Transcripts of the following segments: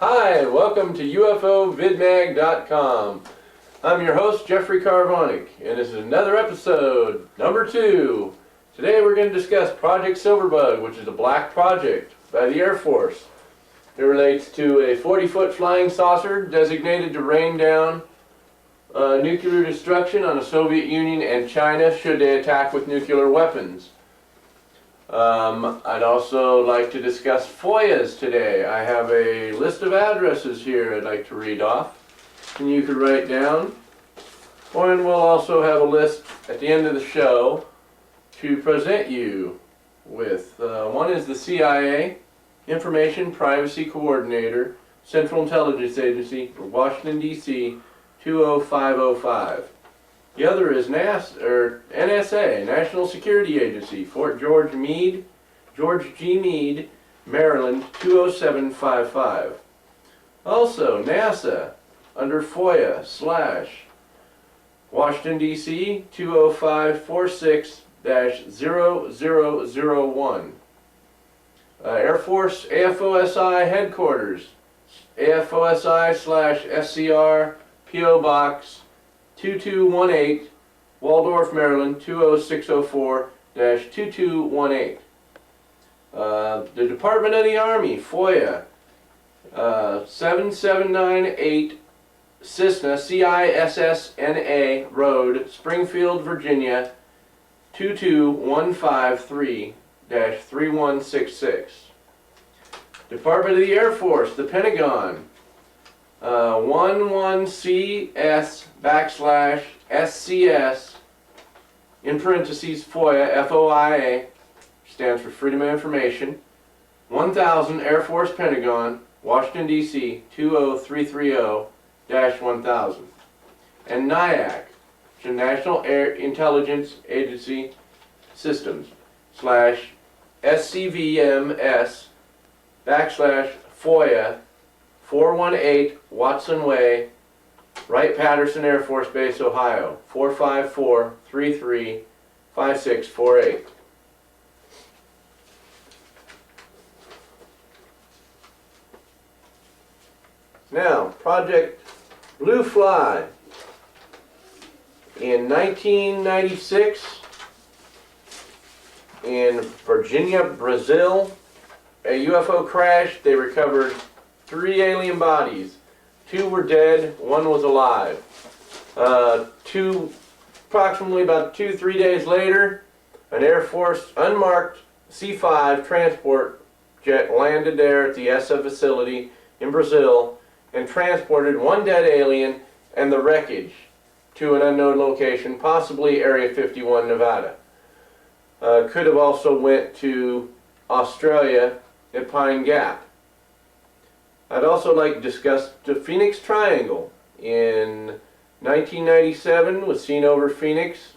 Hi, welcome to UFOVIDMAG.com. I'm your host, Jeffrey Karvanek, and this is another episode, number 2. Today we're going to discuss Project Silverbug, which is a black project by the Air Force. It relates to a 40-foot flying saucer designated to rain down nuclear destruction on the Soviet Union and China should they attack with nuclear weapons. I'd also like to discuss FOIAs today. I have a list of addresses here I'd like to read off, and you could write down. And we'll also have a list at the end of the show to present you with. One is the CIA, Information Privacy Coordinator, Central Intelligence Agency, Washington, D.C., 20505. The other is NSA, National Security Agency, Fort George G. Meade, Maryland, 20755. Also, NASA, under FOIA, / Washington, D.C., 20546-0001. Air Force AFOSI Headquarters, AFOSI/SCR, P.O. Box 2218, Waldorf, Maryland, 20604-2218. The Department of the Army, FOIA, 7798 CISSNA Road, Springfield, Virginia, 22153-3166. Department of the Air Force, the Pentagon, 11CS /SCS, in parentheses, FOIA, FOIA, stands for Freedom of Information, 1000 Air Force Pentagon, Washington, D.C., 20330-1000. And NIAC, which is National Air Intelligence Agency Systems, /SCVMS /FOIA, 418 Watson Way, Wright-Patterson Air Force Base, Ohio, 45433-5648. Now, Project Blue Fly. In 1996, in Virginia, Brazil, a UFO crashed. They recovered 3 alien bodies. 2 were dead, 1 was alive. Approximately about 2-3 days later, an Air Force unmarked C-5 transport jet landed there at the ESA facility in Brazil and transported 1 dead alien and the wreckage to an unknown location, possibly Area 51, Nevada. Could have also went to Australia at Pine Gap. I'd also like to discuss the Phoenix Triangle. In 1997, was seen over Phoenix.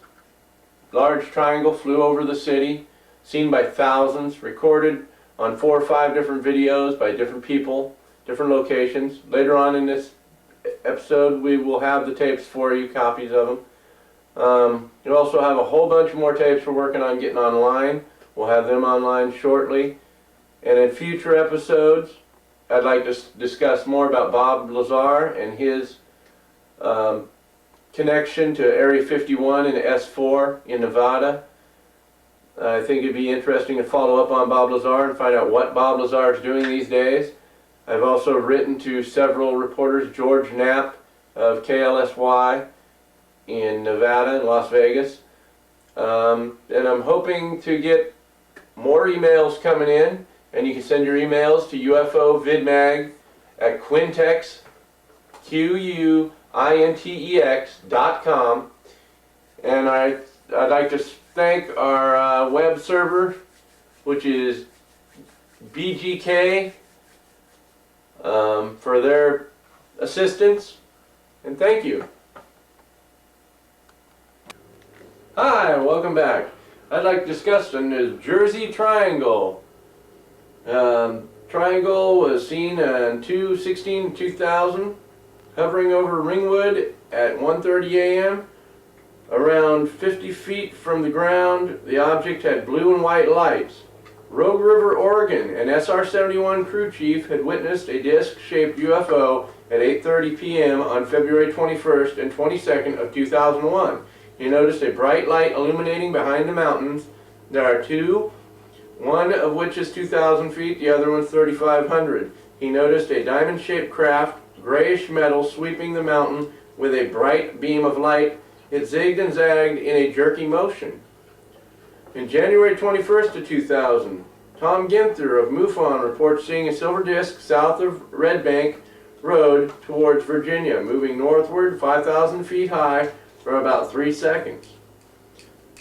Large triangle flew over the city, seen by thousands, recorded on 4 or 5 different videos by different people, different locations. Later on in this episode, we will have the tapes for you, copies of them. You'll also have a whole bunch more tapes we're working on getting online. We'll have them online shortly. And in future episodes, I'd like to discuss more about Bob Lazar and his connection to Area 51 and S4 in Nevada. I think it'd be interesting to follow up on Bob Lazar and find out what Bob Lazar is doing these days. I've also written to several reporters, George Knapp of KLSY in Nevada and Las Vegas. And I'm hoping to get more emails coming in. And you can send your emails to UFOVIDMAG at Quintex, QUINTEX.com. And I'd like to thank our web server, which is BGK, for their assistance. And thank you. Hi, welcome back. I'd like to discuss the New Jersey Triangle. Triangle was seen on 2/16/2000, hovering over Ringwood at 1:30 a.m. Around 50 feet from the ground, the object had blue and white lights. Rogue River, Oregon, an SR-71 crew chief had witnessed a disc-shaped UFO at 8:30 p.m. on February 21st and 22nd of 2001. He noticed a bright light illuminating behind the mountains. There are two, one of which is 2,000 feet, the other one's 3,500. He noticed a diamond-shaped craft, grayish metal, sweeping the mountain with a bright beam of light. It zigged and zagged in a jerky motion. In January 21st of 2000, Tom Ginther of MUFON reports seeing a silver disc south of Red Bank Road towards Virginia, moving northward 5,000 feet high for about 3 seconds.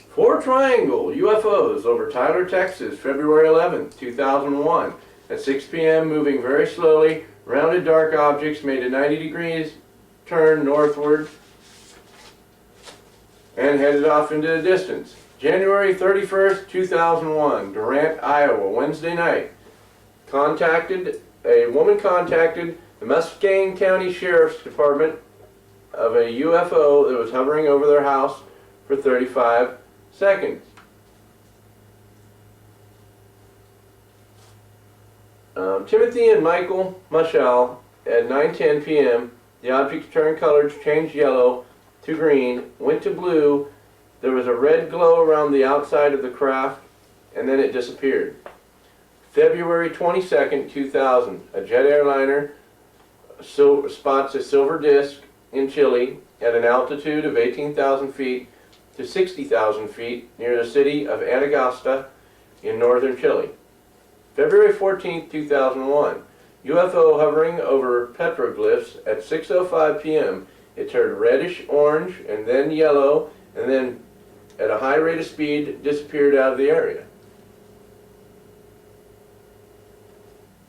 4 triangle UFOs over Tyler, Texas, February 11th, 2001. At 6 p.m., moving very slowly, rounded dark objects made a 90 degrees turn northward and headed off into the distance. January 31st, 2001, Durant, Iowa, Wednesday night. A woman contacted the Muscatine County Sheriff's Department of a UFO that was hovering over their house for 35 seconds. Timothy and Michael Mushall at 9:10 p.m. The object turned colors, changed yellow to green, went to blue. There was a red glow around the outside of the craft, and then it disappeared. February 22nd, 2000, a jet airliner spots a silver disc in Chile at an altitude of 18,000 feet to 60,000 feet near the city of Antofagasta in northern Chile. February 14th, 2001, UFO hovering over petroglyphs at 6:05 p.m. It turned reddish orange and then yellow, and then at a high rate of speed disappeared out of the area.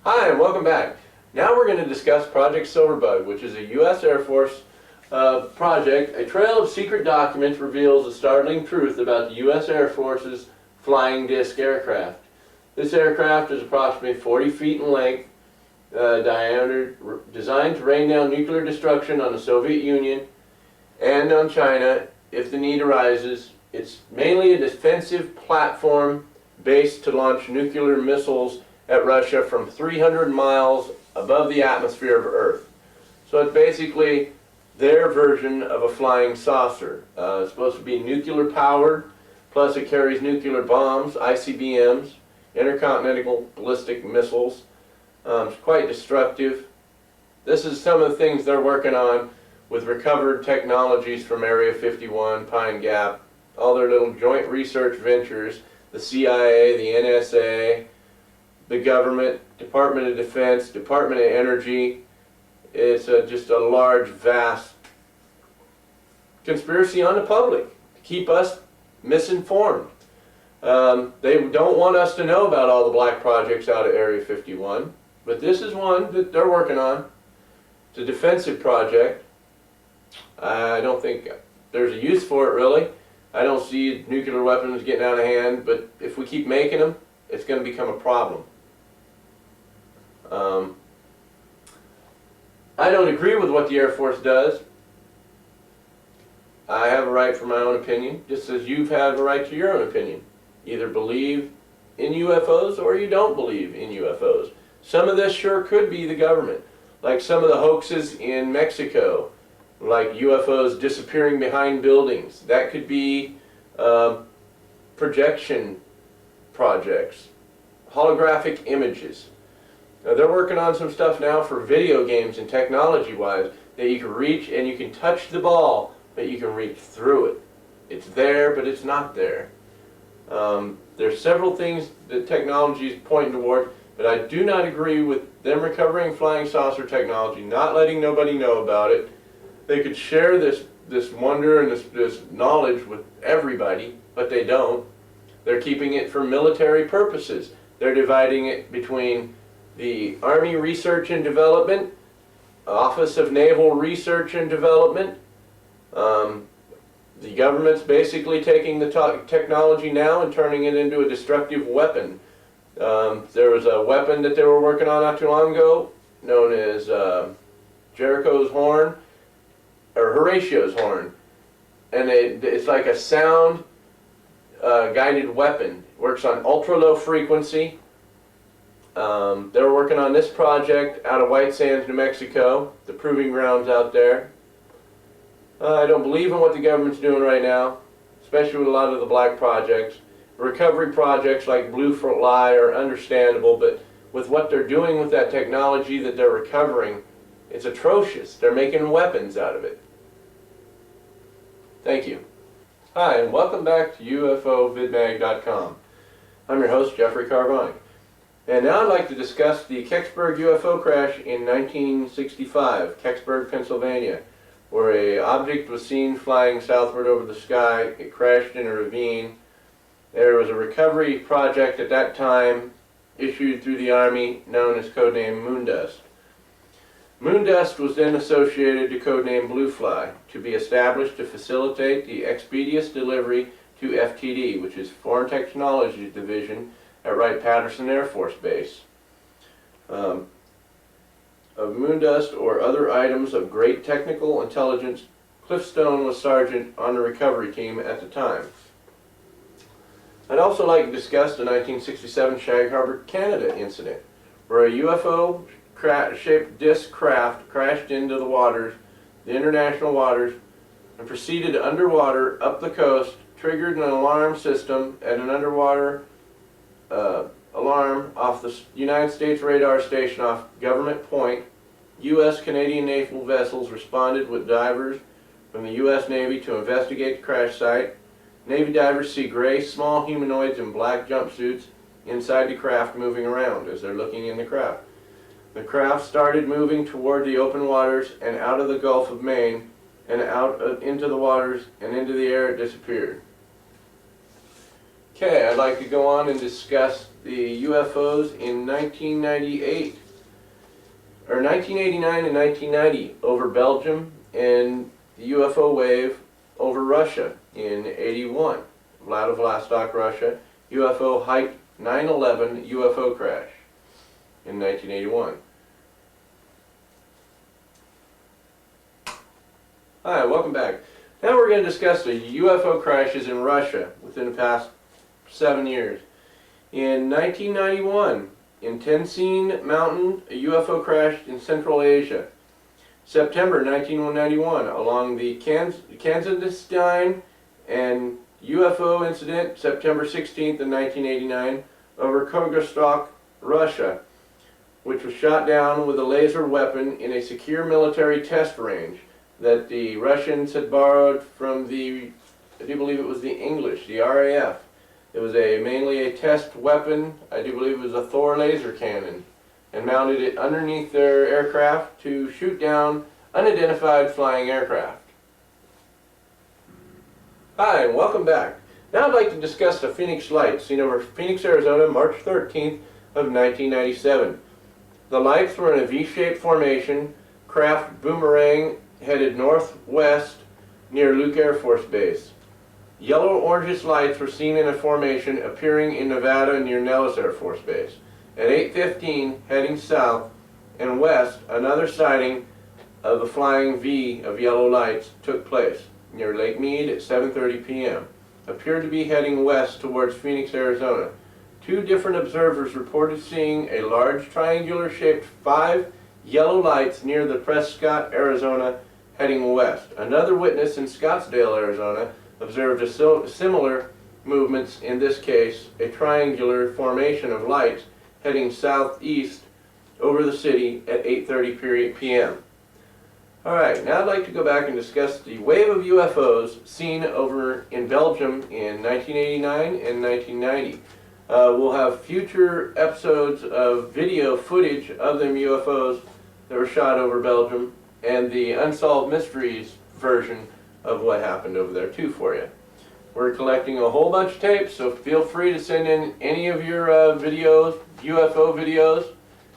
Hi, and welcome back. Now we're going to discuss Project Silverbug, which is a U.S. Air Force project. A trail of secret documents reveals a startling truth about the U.S. Air Force's flying disc aircraft. This aircraft is approximately 40 feet in length, diameter, designed to rain down nuclear destruction on the Soviet Union and on China if the need arises. It's mainly a defensive platform based to launch nuclear missiles at Russia from 300 miles above the atmosphere of Earth. So it's basically their version of a flying saucer. It's supposed to be nuclear powered, plus it carries nuclear bombs, ICBMs, intercontinental ballistic missiles. It's quite destructive. This is some of the things they're working on with recovered technologies from Area 51, Pine Gap, all their little joint research ventures, the CIA, the NSA, the government, Department of Defense, Department of Energy. It's just a large, vast conspiracy on the public to keep us misinformed. They don't want us to know about all the black projects out of Area 51, but this is one that they're working on. It's a defensive project. I don't think there's a use for it, really. I don't see nuclear weapons getting out of hand, but if we keep making them, it's going to become a problem. I don't agree with what the Air Force does. I have a right for my own opinion, just as you have a right to your own opinion. Either believe in UFOs or you don't believe in UFOs. Some of this sure could be the government, like some of the hoaxes in Mexico, like UFOs disappearing behind buildings. That could be projection projects, holographic images. Now they're working on some stuff now for video games and technology-wise that you can reach and you can touch the ball, but you can reach through it. It's there, but it's not there. There's several things that technology is pointing toward, but I do not agree with them recovering flying saucer technology, not letting nobody know about it. They could share this wonder and this knowledge with everybody, but they don't. They're keeping it for military purposes. They're dividing it between the Army Research and Development, Office of Naval Research and Development. The government's basically taking the technology now and turning it into a destructive weapon. There was a weapon that they were working on not too long ago, known as Jericho's horn, or Horatio's horn. And it's like a sound. guided weapon. Works on ultra low frequency. They're working on this project out of White Sands, New Mexico, the proving grounds out there. I don't believe in what the government's doing right now, especially with a lot of the black projects. Recovery projects like Blue Fly are understandable, but with what they're doing with that technology that they're recovering, it's atrocious. They're making weapons out of it. Thank you. Hi, and welcome back to UFOVIDMAG.com. I'm your host, Jeffrey Karvanek. And now I'd like to discuss the Kecksburg UFO crash in 1965, Kecksburg, Pennsylvania, where an object was seen flying southward over the sky. It crashed in a ravine. There was a recovery project at that time issued through the Army known as codename Moondust. Moondust was then associated to codename Blue Fly, to be established to facilitate the expeditious delivery to FTD, which is Foreign Technology Division at Wright-Patterson Air Force Base, of Moondust or other items of great technical intelligence. Cliff Stone was sergeant on the recovery team at the time. I'd also like to discuss the 1967 Shag Harbor, Canada incident, where a UFO-shaped disc craft crashed into the waters, the international waters, and proceeded underwater up the coast, triggered an alarm system at an underwater alarm off the United States radar station off Government Point. U.S. Canadian naval vessels responded with divers from the U.S. Navy to investigate the crash site. Navy divers see gray, small humanoids in black jumpsuits inside the craft moving around as they're looking in the craft. The craft started moving toward the open waters and out of the Gulf of Maine and out into the waters and into the air. It disappeared. Okay, I'd like to go on and discuss the UFOs in 1998, or 1989 and 1990 over Belgium, and the UFO wave over Russia in 81, Vladivostok, Russia, UFO Height 9/11 UFO crash in 1981. Hi, welcome back. Now we're going to discuss the UFO crashes in Russia within the past 7 years. In 1991, in Tenzin Mountain, a UFO crashed in Central Asia. September 1991, along the Kazakhstan and UFO incident, September 16th of 1989, over Karvanek, Russia, which was shot down with a laser weapon in a secure military test range that the Russians had borrowed from the, I do believe it was the English, the RAF. It was mainly a test weapon. I do believe it was a Thor laser cannon, and mounted it underneath their aircraft to shoot down unidentified flying aircraft. Hi, and welcome back. Now I'd like to discuss the Phoenix lights seen over Phoenix, Arizona, March 13th of 1997. The lights were in a V-shaped formation, craft boomerang headed northwest near Luke Air Force Base. Yellow-orangish lights were seen in a formation appearing in Nevada near Nellis Air Force Base. At 8:15, heading south and west, another sighting of a flying V of yellow lights took place near Lake Mead at 7:30 p.m. Appeared to be heading west towards Phoenix, Arizona. Two different observers reported seeing a large triangular-shaped 5 yellow lights near the Prescott, Arizona, heading west. Another witness in Scottsdale, Arizona, observed similar movements, in this case a triangular formation of lights heading southeast over the city at 8:30 p.m. Alright, now I'd like to go back and discuss the wave of UFOs seen over in Belgium in 1989 and 1990. We'll have future episodes of video footage of them UFOs that were shot over Belgium, and the Unsolved Mysteries version of what happened over there too for you. We're collecting a whole bunch of tapes, so feel free to send in any of your videos, UFO videos.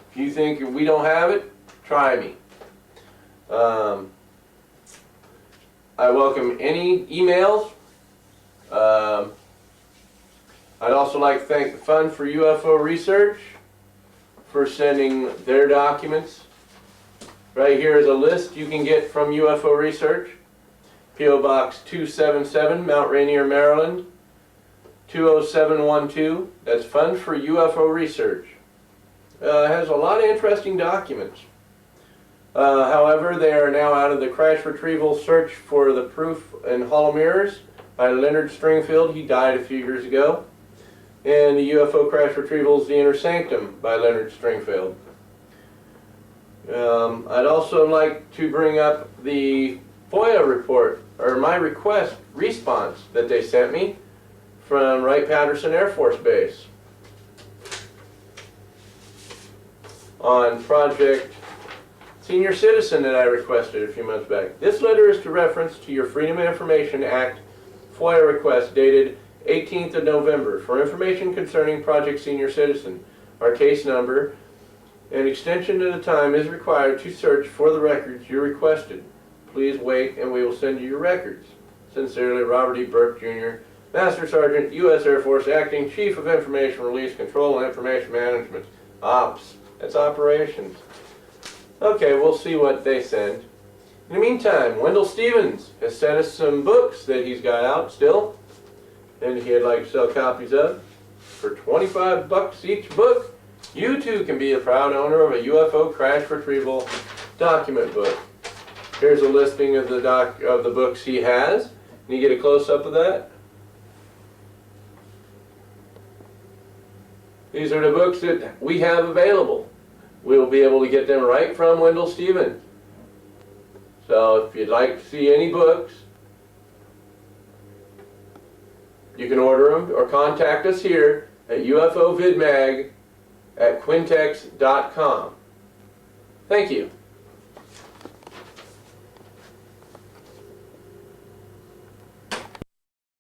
If you think we don't have it, try me. I welcome any emails. I'd also like to thank the Fund for UFO Research for sending their documents. Right here is a list you can get from UFO Research. P.O. Box 277, Mount Rainier, Maryland. 20712. That's Fund for UFO Research. It has a lot of interesting documents. However, they are now out of the crash retrieval search for the proof in hollow mirrors by Leonard Stringfield. He died a few years ago. And the UFO crash retrievals, The Inner Sanctum by Leonard Stringfield. I'd also like to bring up the FOIA report, or my request response that they sent me from Wright-Patterson Air Force Base on Project Senior Citizen that I requested a few months back. This letter is to reference to your Freedom of Information Act FOIA request dated 18th of November for information concerning Project Senior Citizen. Our case number and extension of the time is required to search for the records you requested. Please wait and we will send you your records. Sincerely, Robert E. Burke, Jr., Master Sergeant, U.S. Air Force, Acting Chief of Information Release Control and Information Management. Ops. That's operations. Okay, we'll see what they send. In the meantime, Wendell Stevens has sent us some books that he's got out still, and he'd like to sell copies of for $25 each book. You too can be a proud owner of a UFO crash retrieval document book. Here's a listing of the books he has. Can you get a close-up of that? These are the books that we have available. We'll be able to get them right from Wendell Stevens. So if you'd like to see any books, you can order them or contact us here at UFOVIDMAG at Quintex.com. Thank you.